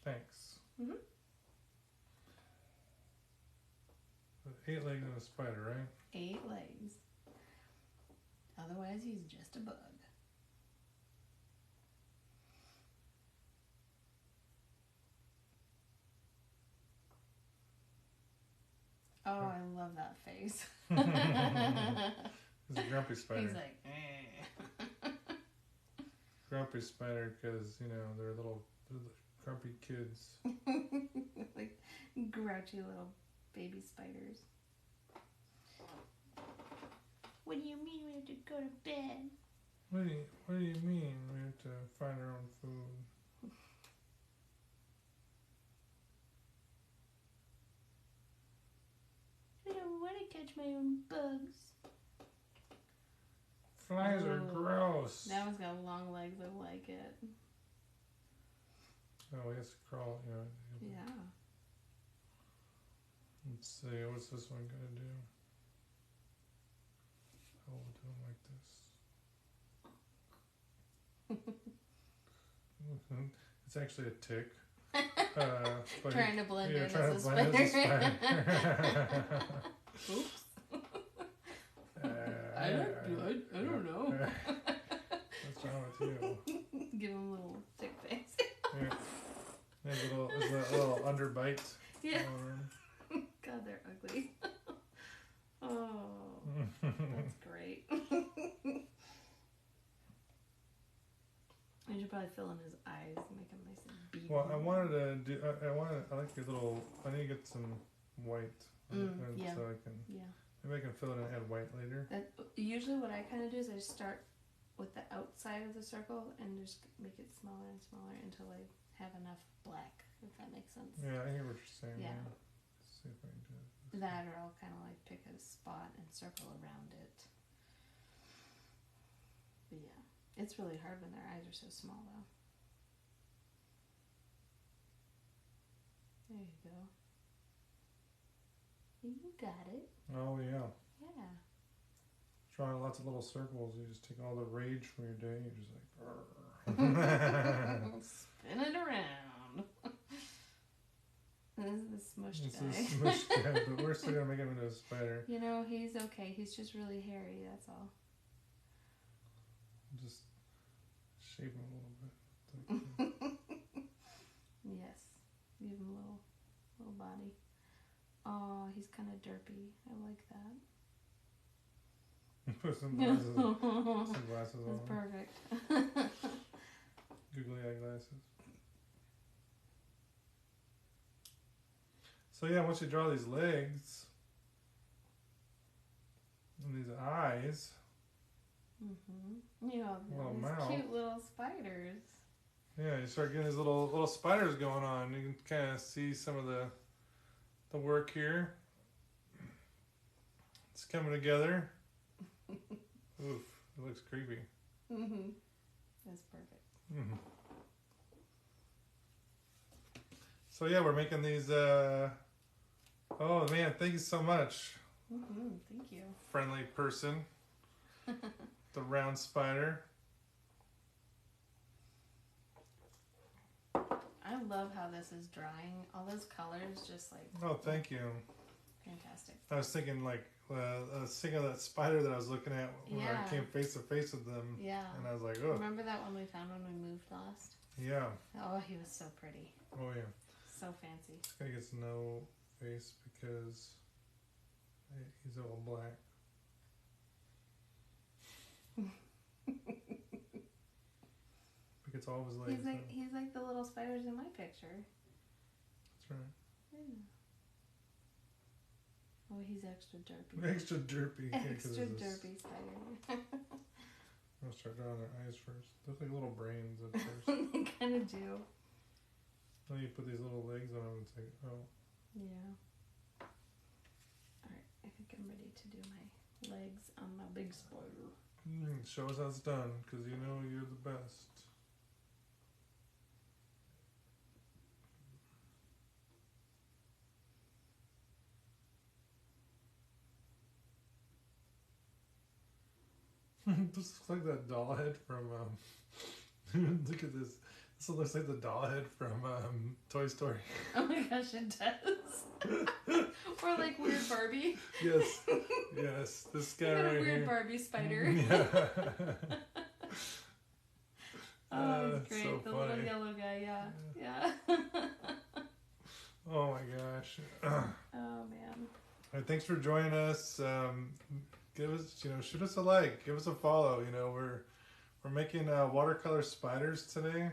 Thanks. Mm-hmm. 8 legs and a spider, right? 8 legs. Otherwise, he's just a bug. Oh, I love that face. He's a grumpy spider. He's like, eh. Grumpy spider because, you know, they're little grumpy kids. Like grouchy little baby spiders. What do you mean we have to go to bed? What do you mean we have to find our own food? I don't want to catch my own bugs. Flies are gross. That one's got long legs. I like it. Oh, he has to crawl, you know. Yeah. Let's see, what's this one gonna do? Oh, we'll do him like this. It's actually a tick. But Trying to blend in trying as to a blend as a spider. spider. Oops. I don't know. What's wrong with you? Give him a little tick face. Yeah. There's a little underbite. Yeah. God, they're ugly. Oh, that's great. You should probably fill in his eyes and make him nice and beady. Well, I wanted to do. I like your little. I need to get some white. Yeah. So I can. Yeah. Maybe I can fill it in and add white later. Usually, what I kind of do is I start with the outside outside of the circle and just make it smaller and smaller until I have enough black, if that makes sense. Yeah, I hear what you're saying. Yeah. Let's see if I can do it. That, or I'll kind of like pick a spot and circle around it. But yeah, it's really hard when their eyes are so small though. There you go. You got it. Oh yeah. Yeah. Drawing lots of little circles, you just take all the rage from your day, you're just like, Spin it around. This is the smushed it's guy. a smushed guy, but we're still gonna make him into a spider. You know, he's okay. He's just really hairy, that's all. Just shape him a little bit. Yes. Give him a little body. Oh, he's kind of derpy. I like that. Put some glasses, on. That's perfect. Googly eye glasses. So yeah, once you draw these legs and these eyes, You have Little these mouth. cute little spiders. yeah, you start getting these little spiders going on. You can kind of see some of the work here. It's coming together. Oof, it looks creepy. That's perfect. So yeah, we're making these. Oh man, thank you so much, Thank you. friendly person. The round spider. I love how this is drying. All those colors, just like Oh, thank you. fantastic. I was thinking I was thinking of that spider that I was looking at when I Yeah. came face to face with them, Yeah. and I was like, oh, Remember that one we found when we moved last? yeah, Oh, he was so pretty. oh yeah. So fancy. This guy gets no face because he's all black. He gets all of his legs. He's like the little spiders in my picture. That's right. Yeah. Oh, he's extra derpy. Extra derpy. Yeah, 'cause Extra of this. derpy spider. I'm gonna start drawing their eyes first. They look like little brains at first. They kind of do. Then you put these little legs on them and say, oh. Yeah. Alright, I think I'm ready to do my legs on my big spider. Show us how it's done, because you know you're the best. This looks like that doll head from, look at this. This looks like the doll head from Toy Story. Oh my gosh, it does. Or like weird Barbie. Yes, yes, this guy You got right a weird here. Barbie spider. Yeah. Oh, it's great. so The funny. little yellow guy, yeah. Yeah. Oh my gosh. Oh man. All right, thanks for joining us. Give us, shoot us a like, give us a follow. We're making watercolor spiders today.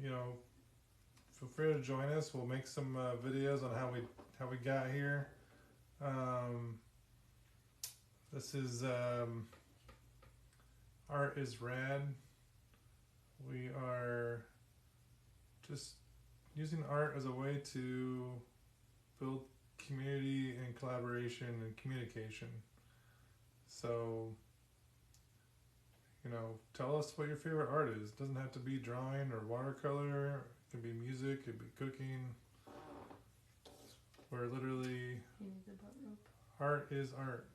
Feel free to join us. We'll make some videos on how we got here. This is Art Is Rad. We are just using art as a way to build community and collaboration and communication. So, tell us what your favorite art is. It doesn't have to be drawing or watercolor. It can be music, it can be cooking. We're literally, You need the butt rope. art is art.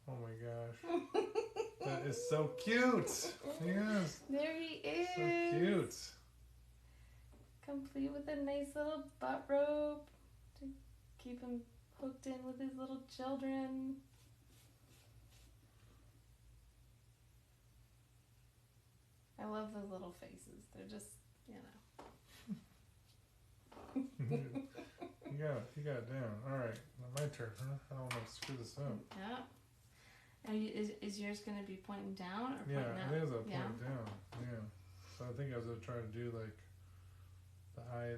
Oh my gosh. That is so cute. Yes. There he is. So cute. Complete with a nice little butt rope to keep him hooked in with his little children. I love those little faces. They're just, You got it down. Alright. My turn, huh? I don't want to screw this up. Yeah. Is yours going to be pointing down or Yeah, pointing I up? think it's a point down. Yeah. So I think I was trying to do like the eye.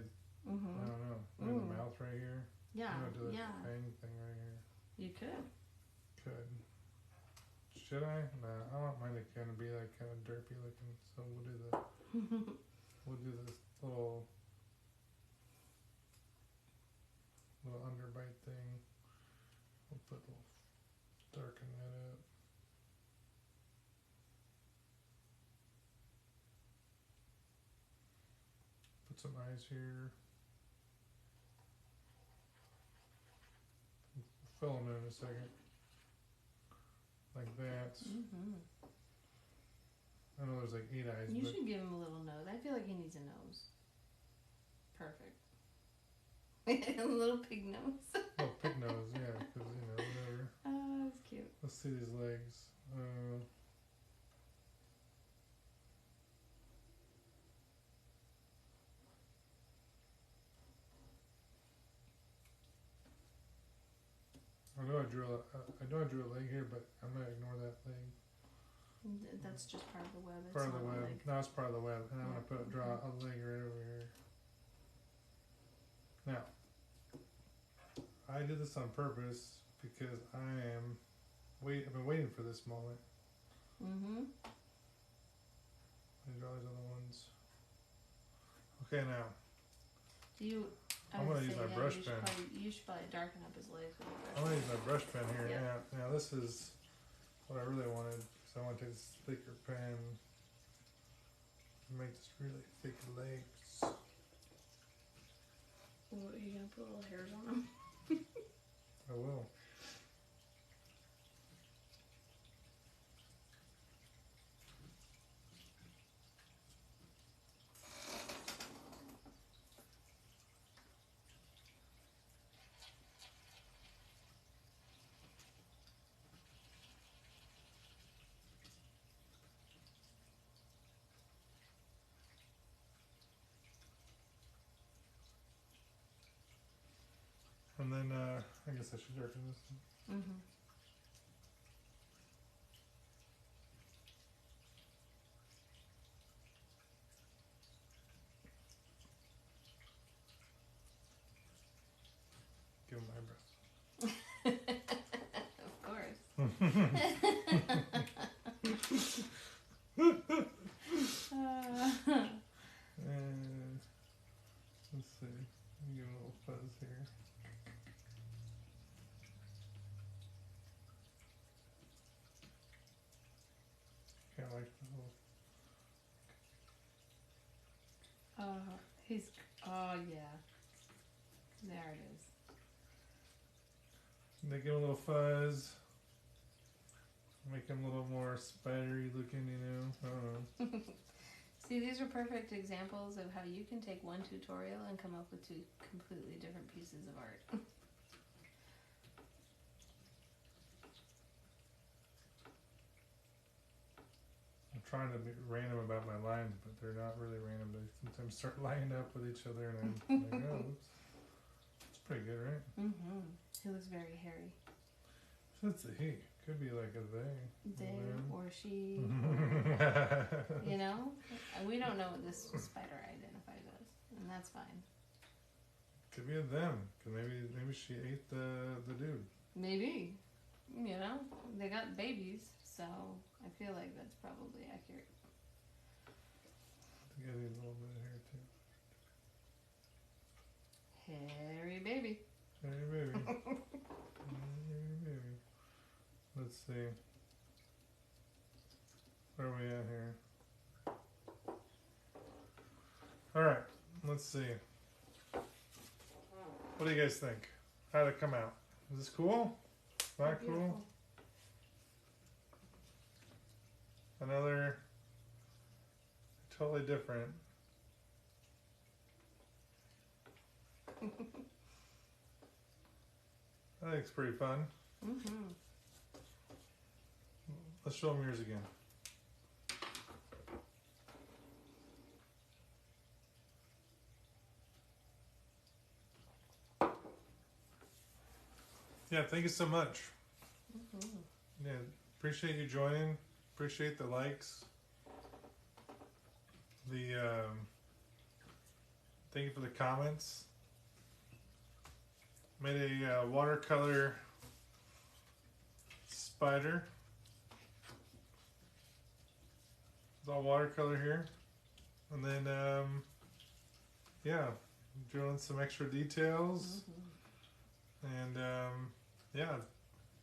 I don't know. Maybe the mouth right here. Yeah. I'm gonna do like Yeah. the fang thing right here. You could. Could. should I? Nah, I don't mind it kind of be like kind of derpy looking. So we'll do the we'll do this little underbite thing. We'll put a little darken that up. Put some eyes here. Fill them in a second. Like that. I know there's like 8 eyes. You but should give him a little nose. I feel like he needs a nose. Perfect. A little pig nose. oh, pig nose, yeah, because you know whatever. Oh, that's cute. Let's see these legs. I know I drew a leg here, but I'm gonna ignore that leg. That's just part of the web. It's Part of the not web. like- No, it's part of the web, and I'm Yeah. gonna draw a leg right over here. Now, I did this on purpose because I've been waiting for this moment. Mm-hmm. I draw these other ones. Okay, now. I'm gonna use my brush pen. You should probably darken up his legs with a brush I'm gonna use my brush pen here. Yep. Yeah. Now this is what I really wanted. So I want to take this thicker pen and make this really thick legs. What, are you gonna put little hairs on them? I will. And then I guess I should darken this. Mm-hmm. Give him Of course. And let's see. Give him a little fuzz here. Kind of like the little. Oh yeah. There it is. They give him a little fuzz. Make him a little more spidery looking, you know. I don't know. See, these are perfect examples of how you can take one tutorial and come up with 2 completely different pieces of art. I'm trying to be random about my lines, but they're not really random. They sometimes start lining up with each other, and I'm like, oh, oops. It's pretty good, right? Mm-hmm. He looks very hairy. That's a he. Could be like a they. They Yeah. or she, you know? We don't know what this spider identifies as, and that's fine. Could be a them. Cause maybe she ate the dude. Maybe. You know? They got babies, so I feel like that's probably accurate. I think I need a little bit of hair too. Hairy baby. Hey baby. Hey baby. Let's see. Where are we at here? Alright, let's see. What do you guys think? How'd it come out? Is this cool? Not cool? Beautiful. Another totally different. I think it's pretty fun. Mm-hmm. Let's show them yours again. Yeah, thank you so much. Mm-hmm. Yeah, appreciate you joining. Appreciate the likes. Thank you for the comments. Made a watercolor spider. It's all watercolor here. And then, yeah, drilling some extra details. And, yeah,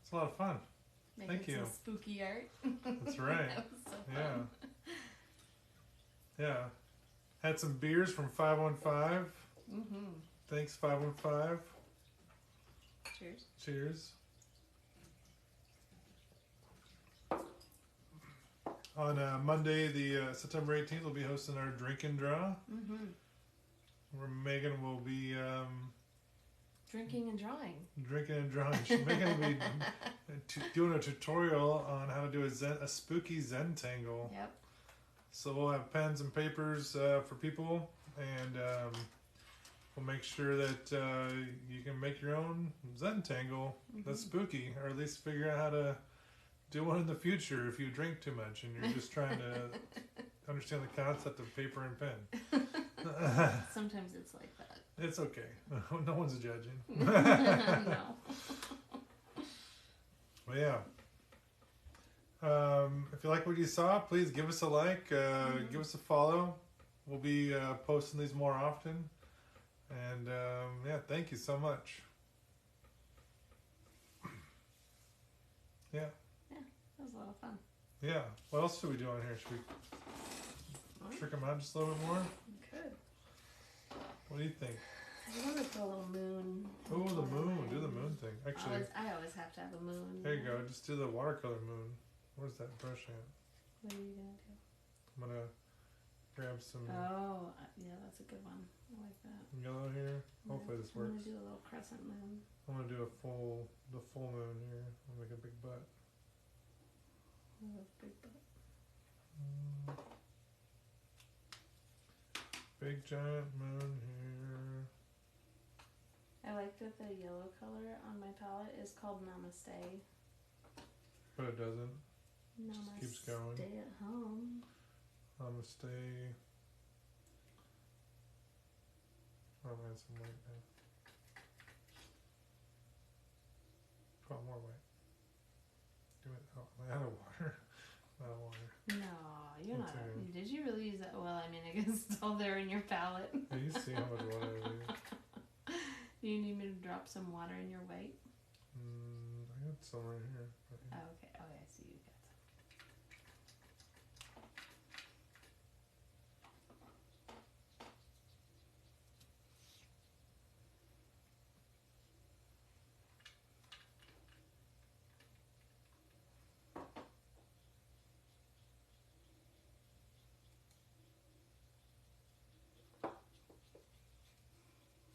it's a lot of fun. Making Thank you. some spooky art. That's right. That was so Yeah. fun. Yeah. Had some beers from 515. Thanks, 515. Cheers. Cheers. On Monday, the September 18th, we'll be hosting our drink and draw. Where Megan will be Drinking and drawing. drinking and drawing. Megan will be doing a tutorial on how to do a spooky Zentangle. Yep. So we'll have pens and papers for people, and we'll make sure that you can make your own Zentangle that's spooky, or at least figure out how to do one in the future if you drink too much and you're just trying to understand the concept of paper and pen. Sometimes it's like that. It's okay. No one's judging. No. But yeah. If you like what you saw, please give us a like, give us a follow. We'll be posting these more often. And yeah, thank you so much. Yeah. That was a lot of fun. Yeah. What else should we do on here? Should we trick them out just a little bit more? Good. What do you think? I want to put a little moon. Oh, the moon. Do the moon thing. Actually, I always have to have a moon. there you go. Just do the watercolor moon. Where's that brush at? What are you going to do? I'm going to grab some Oh, yeah, that's a good one. I like that. yellow here. Hopefully this I'm works. going to do a little crescent moon. I'm going to do the full moon here. I'll make a big butt. I love big butt. Big giant moon here. I like that the yellow color on my palette is called Namaste. But it doesn't. Namaste. keeps going. Stay at home. I'm going to stay. I'm going to add some white now. Put more white. Do it. Oh, am I out of water? Out of water. No, you're not. Okay. Did you really use that? Well, I mean, I guess it's all there in your palette. Yeah, you see how much water I use. You need me to drop some water in your white? I got some right here. Oh, okay. Oh, yeah, I see you got some.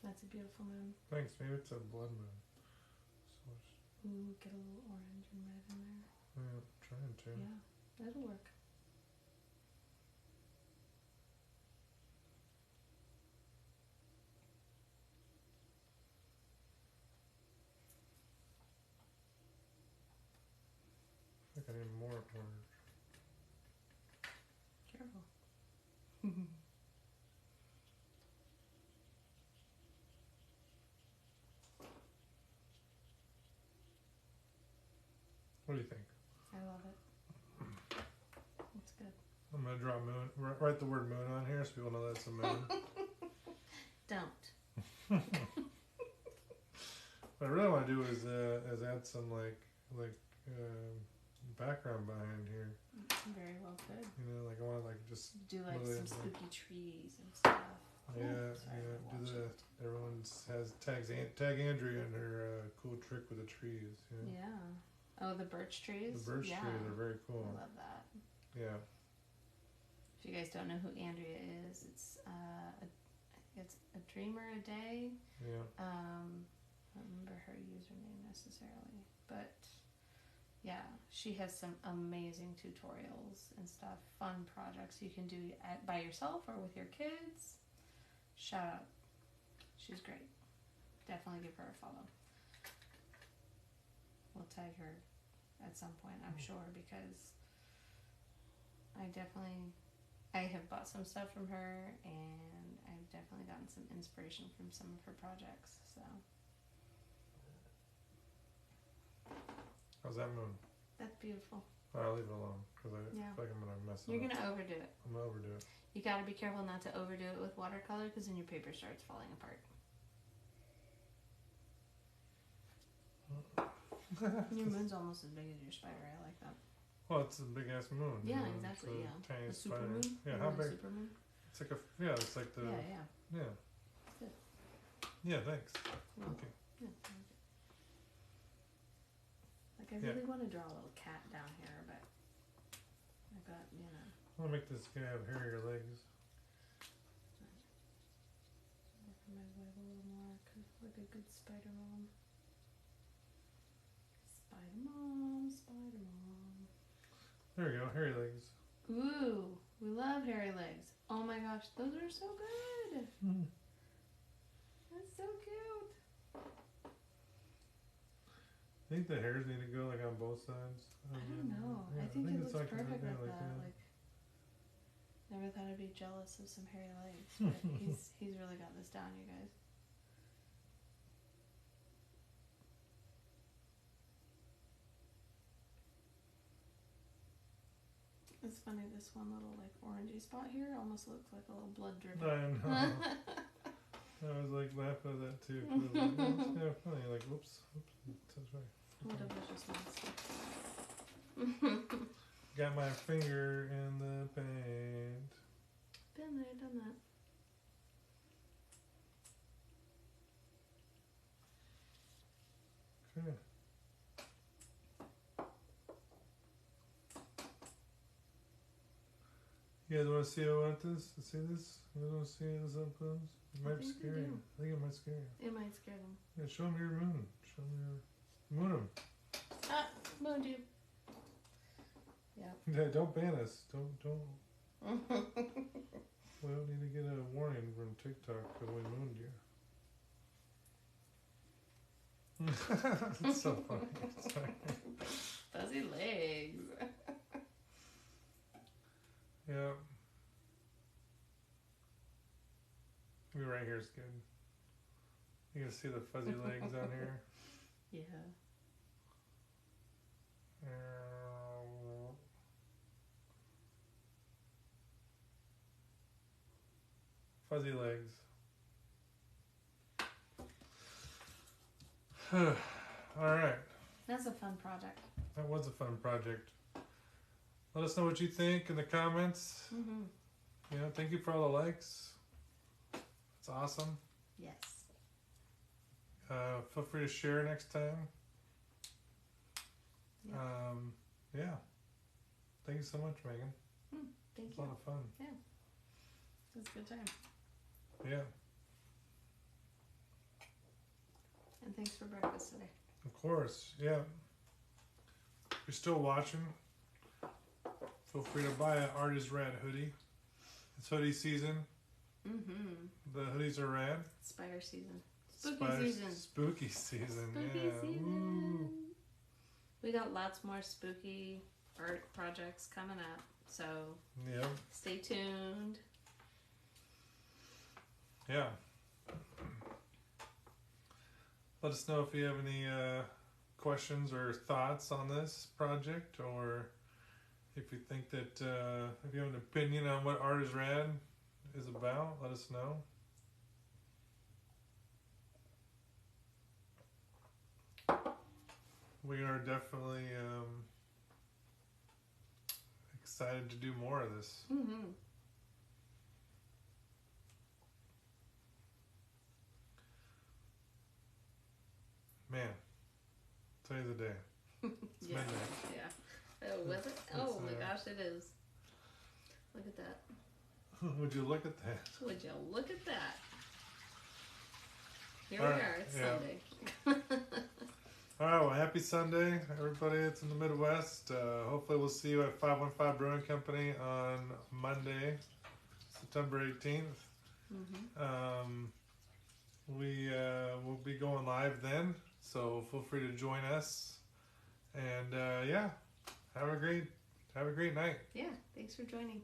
That's a beautiful moon. Thanks. Maybe it's a blood moon. So it's, Ooh, get a little orange and red in there. I'm trying to. Yeah, that'll work. I think I need more orange. Careful. What do you think? I love it. That's good. I'm gonna draw moon. Write the word moon on here so people know that's a moon. Don't. What I really want to do is add some like background behind here. Very well could. You know, like I want to like just Do like really, some like- spooky trees and stuff. yeah, sorry, yeah. I'm Do watching. everyone has tag Andrea and her cool trick with the trees. You know? Yeah. Oh, the birch trees? The birch yeah. trees are very cool. I love that. Yeah. If you guys don't know who Andrea is, it's a dreamer a day. Yeah. I don't remember her username necessarily, but yeah, she has some amazing tutorials and stuff, fun projects you can do by yourself or with your kids. Shout out. She's great. Definitely give her a follow. We'll tag her at some point, I'm sure, because I have bought some stuff from her, and I've definitely gotten some inspiration from some of her projects, so. How's that moon? That's beautiful. I'll leave it alone because I Yeah. feel like I'm gonna mess it You're up. gonna overdo it. I'm gonna overdo it. You gotta be careful not to overdo it with watercolor because then your paper starts falling apart. Your moon's almost as big as your spider. I like that. Well, it's a big ass moon. Yeah, you know, exactly. It's a Yeah. tiny The spider. supermoon. Yeah, You how know the big? Supermoon. It's like it's like the. Yeah. Yeah. Good. Yeah, thanks. Well, Okay. yeah. I like it. Like I Yeah. really want to draw a little cat down here, but I got I want to make this guy have hairier legs. working my web a little more, like a good spider mom. Spider mom, spider mom. There we go, hairy legs. Ooh, we love hairy legs. Oh my gosh, those are so good. That's so cute. I think the hairs need to go like on both sides. I don't know. Yeah, I think it looks like perfect like that. yeah. Like, never thought I'd be jealous of some hairy legs, but he's really got this down, you guys. It's funny, this one little like orangey spot here almost looks like a little blood drip. I know. I was like laughing at that too. 'Cause I was like, oh, it's kind of funny. Like, whoops, that's right. What a vicious monster. Got my finger in the paint. Been there, done that. Okay. You guys want to see how I want this? See this? You guys want to see how this up close? It might think we scare you. do. I think it might scare you. It might scare them. Yeah, show them your moon. Show them your moon 'em. Ah, mooned you. Yeah, don't ban us. Don't. We don't need to get a warning from TikTok because we mooned you. It's so funny. Sorry. Fuzzy legs. Yeah. Maybe right here is good. You can see the fuzzy legs on here. Yeah. Fuzzy legs. All right. That's a fun project. That was a fun project. Let us know what you think in the comments. Mm-hmm. You know, thank you for all the likes. It's awesome. Yes. Feel free to share next time. Yeah. Yeah. Thank you so much, Megan. Thank It's a you. lot of fun. It was a good time. Yeah. And thanks for breakfast today. Of course. Yeah. If you're still watching, feel free to buy an Art Is Rad hoodie. It's hoodie season. Mm-hmm. The hoodies are rad. Spider season. Spooky season. Spooky season. Spooky Yeah. season. Woo. We got lots more spooky art projects coming up, so Yeah. stay tuned. Yeah. Let us know if you have any questions or thoughts on this project, or if you think that if you have an opinion on what Art Is Rad is about, let us know. We are definitely excited to do more of this. Mm-hmm. Man, today's the day. It's midnight. Yeah. Oh, was it? It's, Oh my gosh, it is. Look at that. Would you look at that? Would you look at that? Here All we right, are. It's yeah. Sunday. All right, well, happy Sunday, everybody that's in the Midwest. Hopefully we'll see you at 515 Brewing Company on Monday, September 18th. Mm-hmm. We will be going live then, so feel free to join us. And yeah, have a great night. Yeah, thanks for joining.